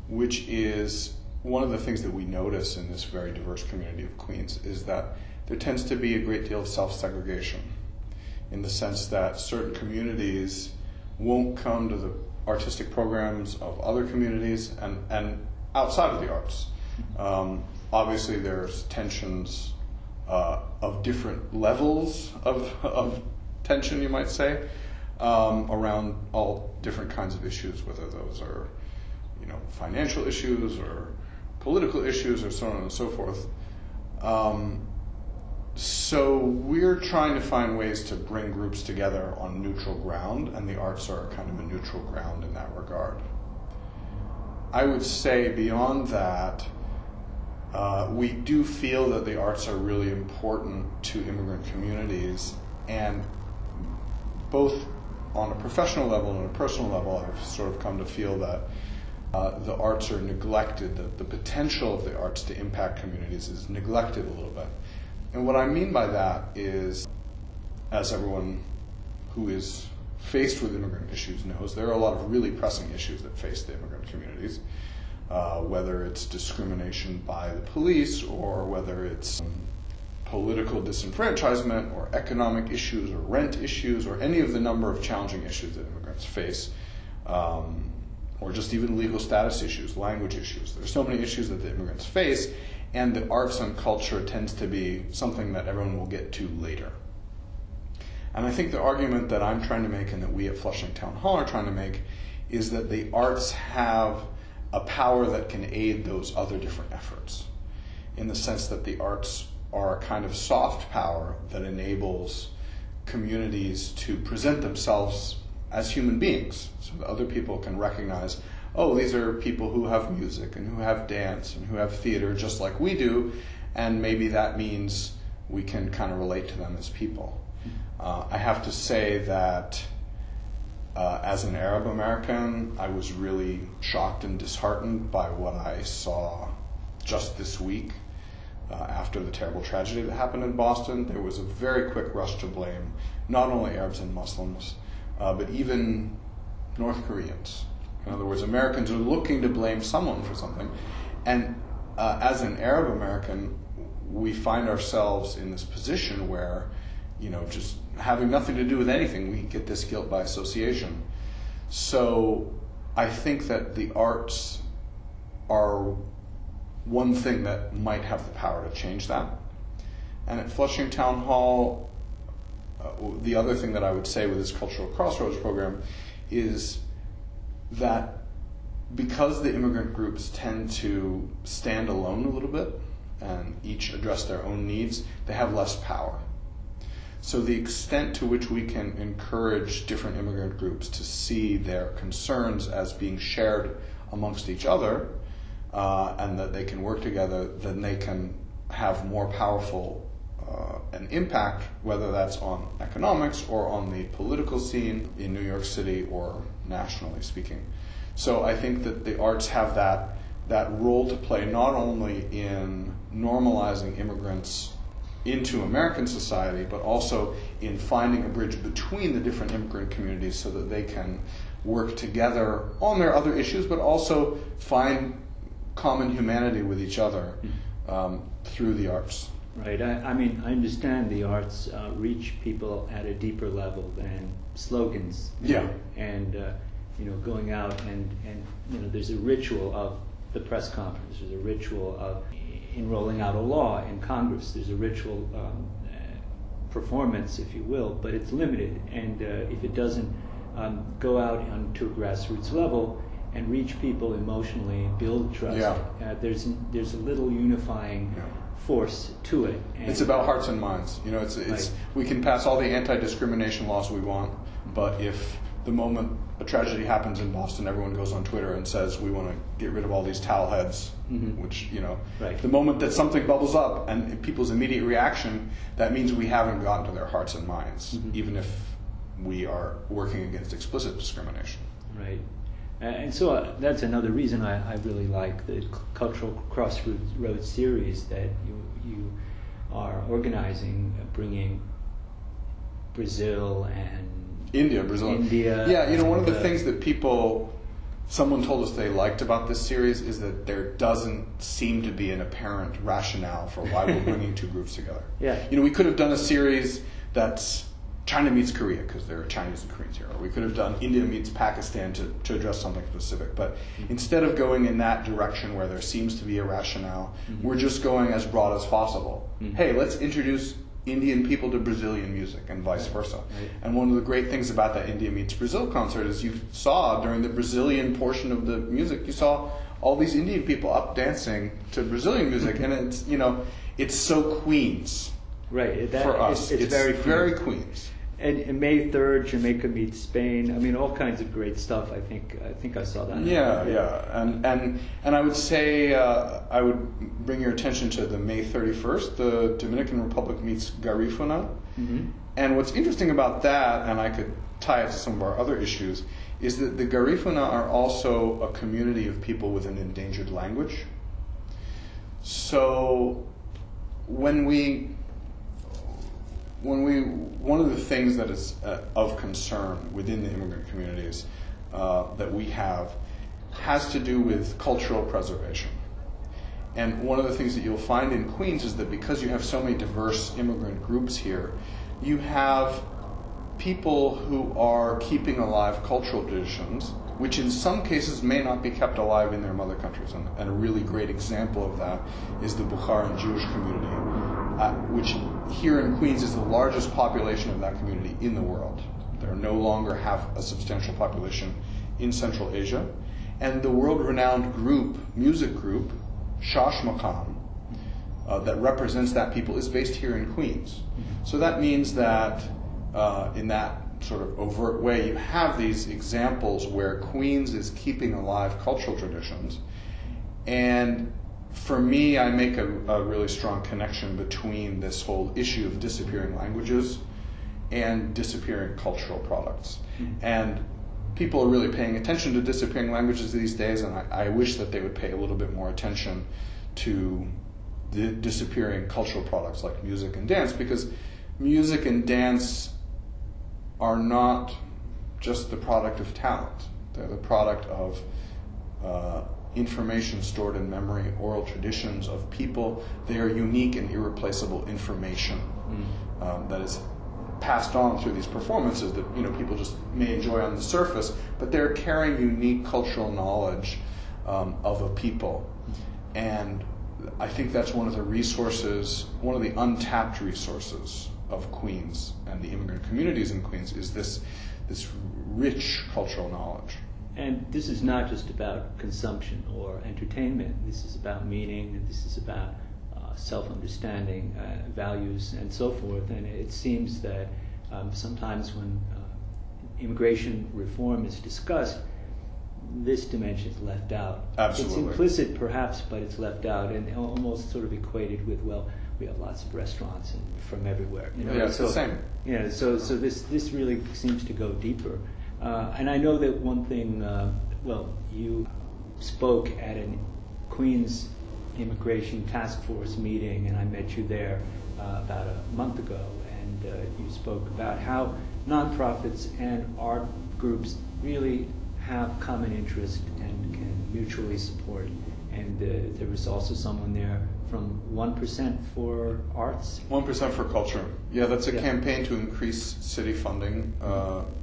which is one of the things that we notice in this very diverse community of Queens is that there tends to be a great deal of self-segregation in the sense that certain communities won't come to the artistic programs of other communities and outside of the arts. Obviously there's tensions of different levels of tension, you might say, around all different kinds of issues, whether those are, financial issues or political issues or so on and so forth. So we're trying to find ways to bring groups together on neutral ground, and the arts are kind of a neutral ground in that regard. I would say beyond that, we do feel that the arts are really important to immigrant communities, and both on a professional level and on a personal level, I've sort of come to feel that the arts are neglected, that the potential of the arts to impact communities is neglected a little bit. And what I mean by that is, as everyone who is faced with immigrant issues knows, there are a lot of really pressing issues that face the immigrant communities, whether it's discrimination by the police or whether it's political disenfranchisement or economic issues or rent issues or any of the number of challenging issues that immigrants face, or just even legal status issues, language issues. There's so many issues that the immigrants face, and the arts and culture tends to be something that everyone will get to later. And I think the argument that I'm trying to make and that we at Flushing Town Hall are trying to make is that the arts have a power that can aid those other different efforts, in the sense that the arts are a kind of soft power that enables communities to present themselves as human beings, so that other people can recognize, oh, these are people who have music and who have dance and who have theater just like we do, and maybe that means we can kind of relate to them as people. I have to say that as an Arab American, I was really shocked and disheartened by what I saw just this week. After the terrible tragedy that happened in Boston, there was a very quick rush to blame not only Arabs and Muslims, but even North Koreans. In other words, Americans are looking to blame someone for something. And as an Arab American, we find ourselves in this position where, just having nothing to do with anything, we get this guilt by association. So I think that the arts are one thing that might have the power to change that. And at Flushing Town Hall, the other thing that I would say with this Cultural Crossroads program is that because the immigrant groups tend to stand alone a little bit and each address their own needs, they have less power. So the extent to which we can encourage different immigrant groups to see their concerns as being shared amongst each other, and that they can work together, then they can have more powerful an impact, whether that's on economics or on the political scene in New York City or nationally speaking. So I think that the arts have that role to play, not only in normalizing immigrants into American society, but also in finding a bridge between the different immigrant communities so that they can work together on their other issues, but also find common humanity with each other through the arts. Right. I mean, I understand the arts reach people at a deeper level than slogans. Yeah. And going out and there's a ritual of the press conference. There's a ritual of in rolling out a law in Congress. There's a ritual performance, if you will, but it's limited. And if it doesn't go out onto a grassroots level and reach people emotionally, build trust, there's a little unifying force to it. And it's about hearts and minds. It's right. We can pass all the anti-discrimination laws we want, but if the moment a tragedy happens in Boston, everyone goes on Twitter and says we want to get rid of all these towel heads, which, right. The moment that something bubbles up and people's immediate reaction, that means we haven't gotten to their hearts and minds, even if we are working against explicit discrimination. Right. And so that's another reason I really like the Cultural Crossroads series that you are organizing, bringing Brazil and India. Yeah, one of the things that someone told us they liked about this series is that there doesn't seem to be an apparent rationale for why we're bringing two groups together. Yeah. We could have done a series that's China meets Korea, because there are Chinese and Koreans here. Or we could have done India meets Pakistan to address something specific. But instead of going in that direction where there seems to be a rationale, we're just going as broad as possible. Hey, let's introduce Indian people to Brazilian music and vice versa. Right. And one of the great things about that India Meets Brazil concert is you saw during the Brazilian portion of the music, you saw all these Indian people up dancing to Brazilian music. And it's so Queens. Right. For us. It's very Queens. And May 3rd, Jamaica meets Spain. I mean, all kinds of great stuff. I think I saw that. Yeah. And I would say I would bring your attention to the May 31st. The Dominican Republic meets Garifuna. Mm-hmm. And what's interesting about that, and I could tie it to some of our other issues, is that the Garifuna are also a community of people with an endangered language. So one of the things that is of concern within the immigrant communities that we have has to do with cultural preservation. And one of the things that you'll find in Queens is that because you have so many diverse immigrant groups here, you have people who are keeping alive cultural traditions, which in some cases may not be kept alive in their mother countries. And a really great example of that is the Bukharan Jewish community, which here in Queens is the largest population of that community in the world. There no longer have a substantial population in Central Asia. And the world-renowned music group, Shash Maqam, that represents that people is based here in Queens. So that means that in that sort of overt way, you have these examples where Queens is keeping alive cultural traditions. And for me, I make a really strong connection between this whole issue of disappearing languages and disappearing cultural products. Mm-hmm. And people are really paying attention to disappearing languages these days, and I wish that they would pay a little bit more attention to the disappearing cultural products like music and dance, because music and dance are not just the product of talent. They're the product of information stored in memory, oral traditions of people. They are unique and irreplaceable information that is passed on through these performances that people just may enjoy on the surface, but they're carrying unique cultural knowledge of a people. And I think that's one of the resources, one of the untapped resources of Queens and the immigrant communities in Queens is this rich cultural knowledge. And this is not just about consumption or entertainment. This is about meaning, and this is about self-understanding, values, and so forth. And it seems that sometimes when immigration reform is discussed, this dimension is left out. Absolutely. It's implicit, perhaps, but it's left out and almost sort of equated with, well, we have lots of restaurants and from everywhere. Yeah, it's the same. Yeah, so this really seems to go deeper. And I know that one thing, you spoke at a Queens Immigration Task Force meeting, and I met you there about a month ago, and you spoke about how nonprofits and art groups really have common interest and can mutually support. And there was also someone there from 1% for arts? 1% for culture. Yeah, that's a campaign to increase city funding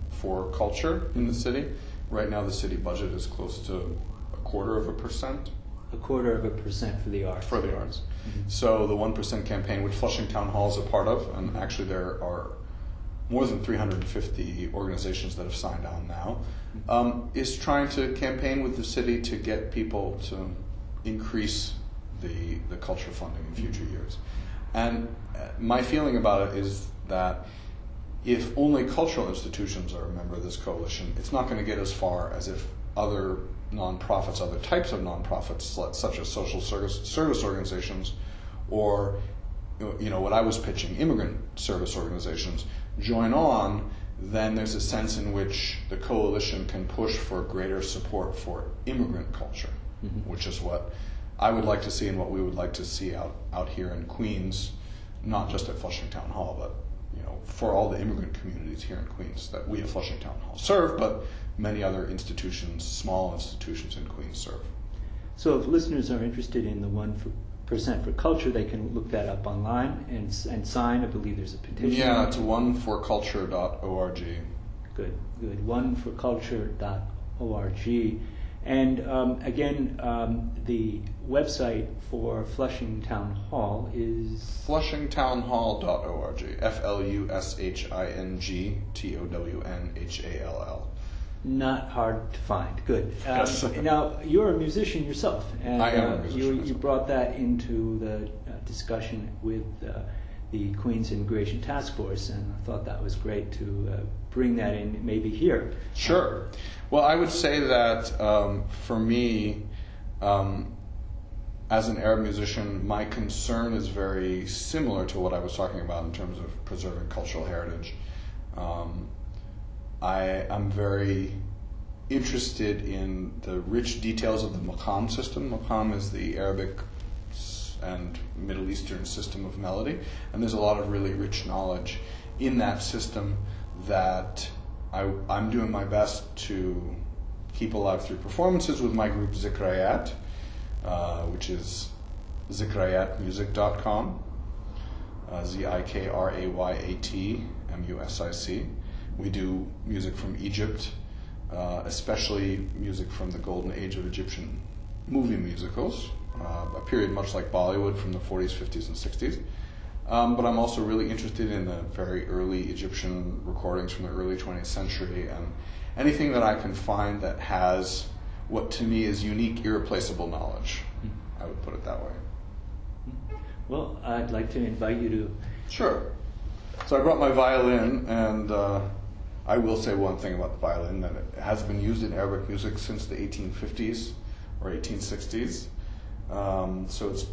for culture in the city. Right now the city budget is close to 0.25%. 0.25% for the arts. For the arts. Mm-hmm. So the 1% campaign, which Flushing Town Hall is a part of, and actually there are more than 350 organizations that have signed on now, is trying to campaign with the city to get people to increase the culture funding in future years. And my feeling about it is that if only cultural institutions are a member of this coalition, it's not going to get as far as if other nonprofits, other types of nonprofits, such as social service organizations, or what I was pitching, immigrant service organizations, join on. Then there's a sense in which the coalition can push for greater support for immigrant culture, which is what I would like to see and what we would like to see out here in Queens, not just at Flushing Town Hall, but for all the immigrant communities here in Queens that we at Flushing Town Hall serve, but many other institutions, small institutions in Queens serve. So if listeners are interested in the 1% for culture, they can look that up online and sign. I believe there's a petition. Yeah, it's oneforculture.org. Good. oneforculture.org. And again, the website for Flushing Town Hall is flushingtownhall.org. FLUSHINGTOWNHALL. Not hard to find. Good. Now, you're a musician yourself, and I am a musician. You brought that into the discussion with the the Queens Immigration Task Force, and I thought that was great to bring that in maybe here. Sure. Well, I would say that for me, as an Arab musician, my concern is very similar to what I was talking about in terms of preserving cultural heritage. I'm very interested in the rich details of the maqam system. Maqam is the Arabic and Middle Eastern system of melody, and there's a lot of really rich knowledge in that system that I'm doing my best to keep alive through performances with my group Zikrayat, which is zikrayatmusic.com, ZIKRAYATMUSIC. We do music from Egypt, especially music from the golden age of Egyptian movie musicals, a period much like Bollywood from the 40s, 50s, and 60s. But I'm also really interested in the very early Egyptian recordings from the early 20th century, and anything that I can find that has what to me is unique, irreplaceable knowledge. I would put it that way. Well, I'd like to invite you to... Sure. So I brought my violin, and I will say one thing about the violin, that it has been used in Arabic music since the 1850s or 1860s. So it's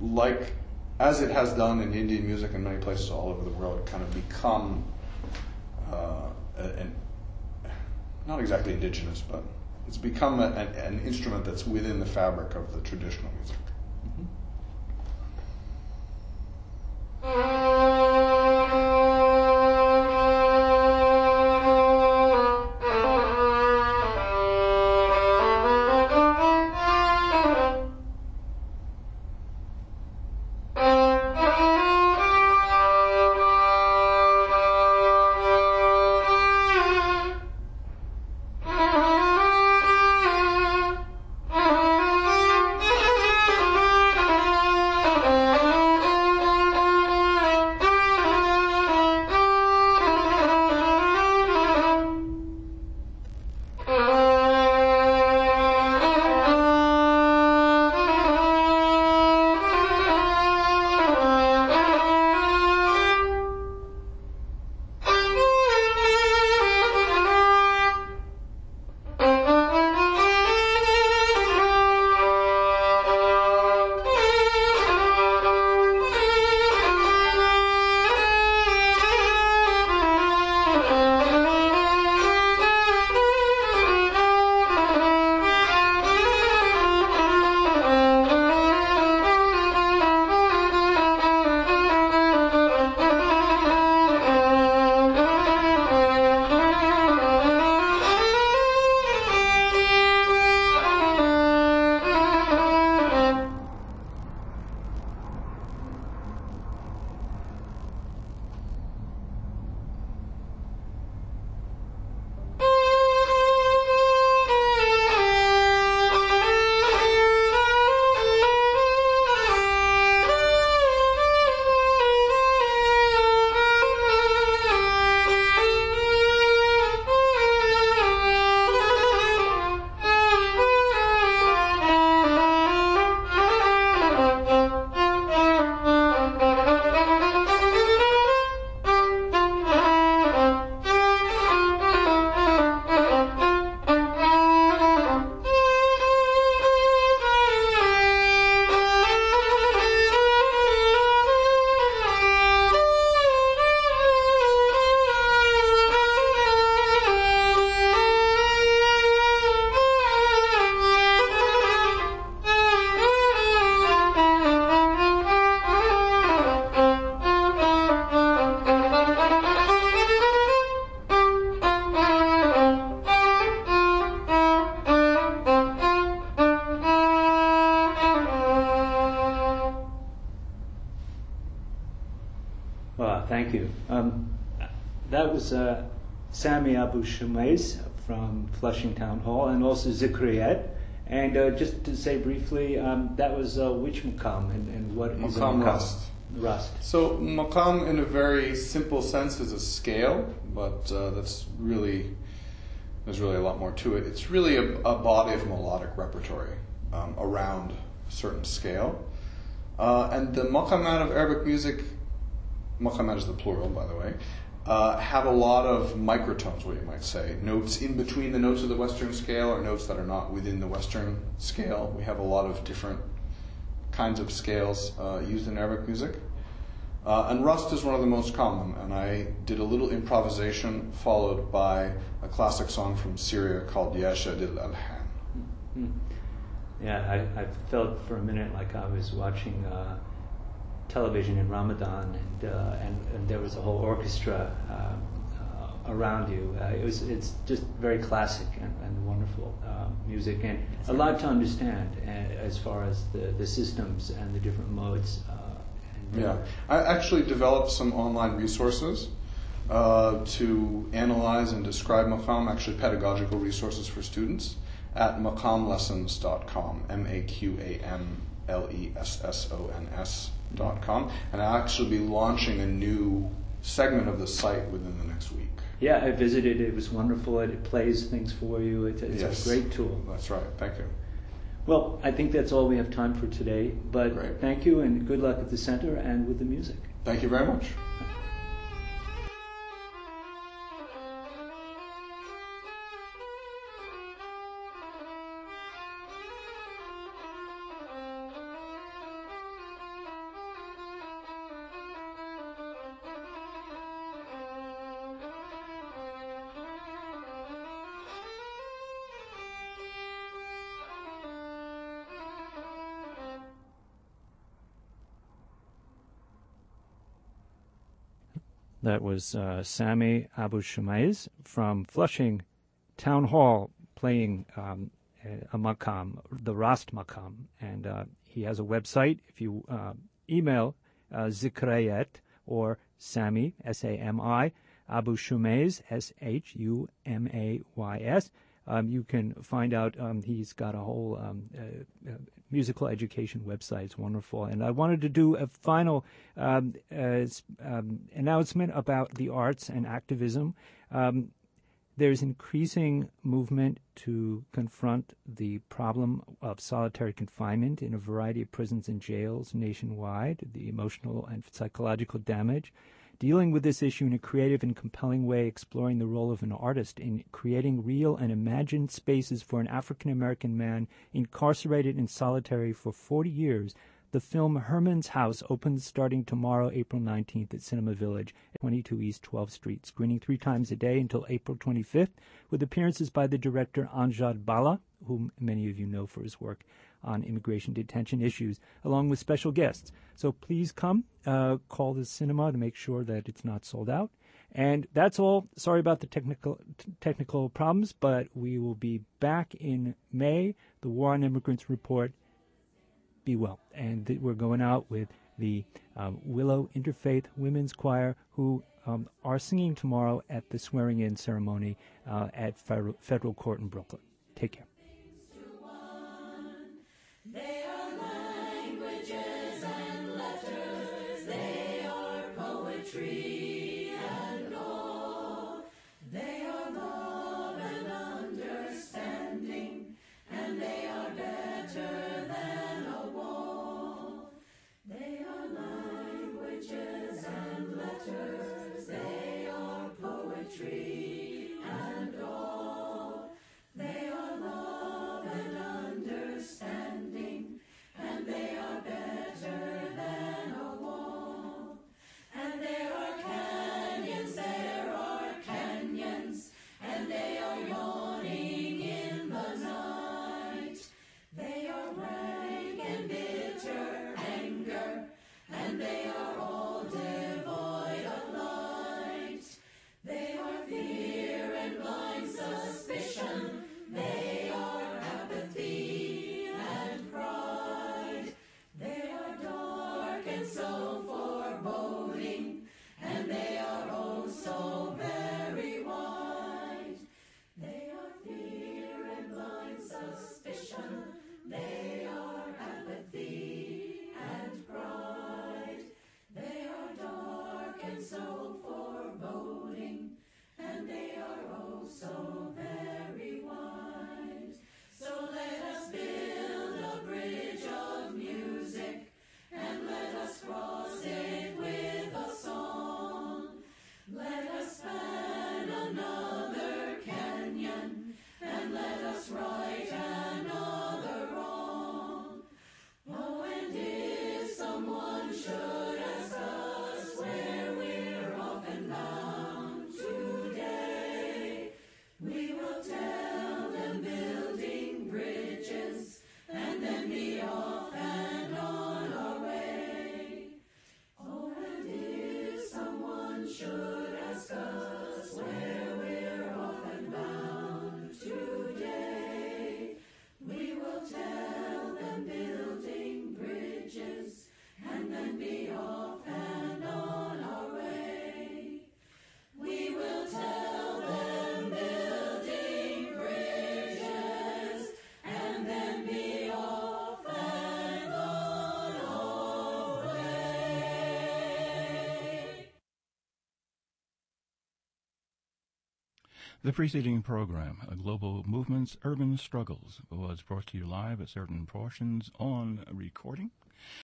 like, as it has done in Indian music in many places all over the world, kind of become not exactly indigenous, but it's become an instrument that's within the fabric of the traditional music. Thank you. That was Sami Abu Shumais from Flushing Town Hall, and also Zikrayat. And just to say briefly, that was which maqam and what is a maqam? Rast. Rast. So maqam, in a very simple sense, is a scale, but there's really a lot more to it. It's really a body of melodic repertory around a certain scale. And the maqamat of Arabic music maqamat is the plural, by the way, have a lot of microtones, what you might say, notes in between the notes of the Western scale or notes that are not within the Western scale. We have a lot of different kinds of scales used in Arabic music. And Rust is one of the most common, and I did a little improvisation followed by a classic song from Syria called Ya Shadil Alhan. Mm-hmm. Yeah, I felt for a minute like I was watching television in Ramadan, and there was a whole orchestra around you. It's just very classic and wonderful music, and a lot to understand as far as the systems and the different modes. Yeah, I actually developed some online resources to analyze and describe maqam, actually pedagogical resources for students, at maqamlessons.com, MAQAMLESSONS.com, and I'll actually be launching a new segment of the site within the next week. Yeah, I visited. It was wonderful. It plays things for you. It's yes. a great tool. That's right. Thank you. Well, I think that's all we have time for today. But Great. Thank you, and good luck at the center and with the music. Thank you very much. That was Sami Abu Shumaiz from Flushing Town Hall playing a maqam, the Rast maqam. And he has a website. If you email Zikrayat or Sami, S-A-M-I, Abu Shumaiz, S-H-U-M-A-Y-S, you can find out he's got a whole musical education website. It's wonderful. And I wanted to do a final announcement about the arts and activism. There's increasing movement to confront the problem of solitary confinement in a variety of prisons and jails nationwide, the emotional and psychological damage. Dealing with this issue in a creative and compelling way, exploring the role of an artist in creating real and imagined spaces for an African-American man incarcerated in solitary for 40 years, the film Herman's House opens starting tomorrow, April 19th at Cinema Village, 22 East 12th Street, screening 3 times a day until April 25th, with appearances by the director Amjad Bala, whom many of you know for his work on immigration detention issues, along with special guests. So please come, call the cinema to make sure that it's not sold out. And that's all. Sorry about the technical problems, but we will be back in May. The War on Immigrants report. Be well. And we're going out with the Willow Interfaith Women's Choir, who are singing tomorrow at the swearing-in ceremony at Federal Court in Brooklyn. Take care. They are languages and letters, they are poetry and law, they are love and understanding, and they are better than a wall. They are languages and letters, they are poetry and law, they are love and understanding, and they are better than a wall. And there are canyons, and they are yawning in the night. They are rank and bitter anger, and they are all devoid of light. They are fear and blind suspicion, they are apathy and pride. They are dark and so foreboding, and they are oh so very wide. They are fear and blind suspicion, they are apathy and pride. They are dark and so foreboding, and they are oh so very wide. So let us build a bridge of music, and let us cross someone should ask us where we're off and bound today, we will tell them building bridges and then be off and on our way. Oh, and if someone should ask us where we're off and bound today, we will tell them building bridges and then be off and on our way. We will tell them building bridges and then be off and on our way. The preceding program, Global Movements, Urban Struggles, was brought to you live at certain portions on recording.